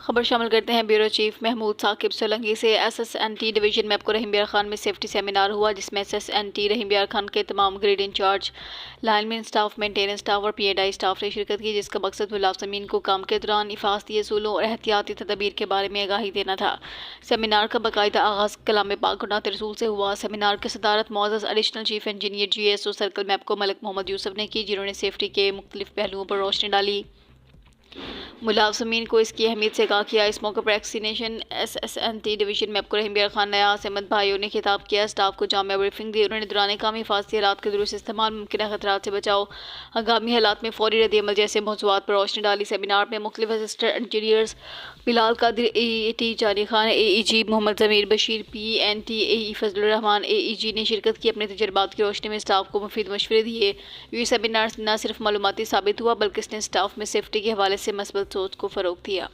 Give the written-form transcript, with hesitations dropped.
خبر شامل کرتے ہیں بیورو چیف محمود ثاقب سولنگی سے۔ S S N T division MEPCO Rahim Yar Khan میں سیفٹی سیمینار ہوا، جس میں S S N T Rahim Yar Khan کے تمام grade incharge, line man staff, maintenance staff اور پی ایڈ آئی اسٹاف نے شرکت کی، جس کا مقصد ملازمین کو کام کے دوران حفاظتی اصولوں اور احتیاطی تدابیر کے بارے میں آگاہی دینا تھا۔ سیمینار کا باقاعدہ آغاز کلام پاک اور نعت رسول سے ہوا۔ سیمینار کی صدارت معزز ایڈیشنل چیف انجینئر جی ایس او سرکل میپکو ملک محمد یوسف نے کی، جنہوں نے سیفٹی کے مختلف پہلوؤں پر روشنی ڈالی، ملازمین کو اس کی اہمیت سے آگاہ کیا۔ اس موقع پر ایکسینیشن S S N T division MEPCO Rahim Yar Khan Niaz Ahmed بھائیوں نے خطاب کیا، اسٹاف کو جامع بریفنگ دی۔ انہوں نے دوران کام حفاظتی آلات کے درست استعمال، ممکنہ خطرات سے بچاؤ، ہنگامی حالات میں فوری رد عمل جیسے موضوعات پر روشنی ڈالی۔ سیمینار میں مختلف اسسٹنٹ انجینئرز بلال قادری اے ای ٹی جانی خان اے ای جی، محمد ضمیر بشیر پی این ٹی اے ای فضل الرحمان اے ای جی نے شرکت کی، اپنے تجربات کی روشنی میں اسٹاف کو مفید مشورے دیے۔ یہ سیمینار نہ صرف معلوماتی ثابت ہوا بلکہ اس نے اسٹاف میں سیفٹی کے حوالے سے مثبت سوچ کو فروغ دیا۔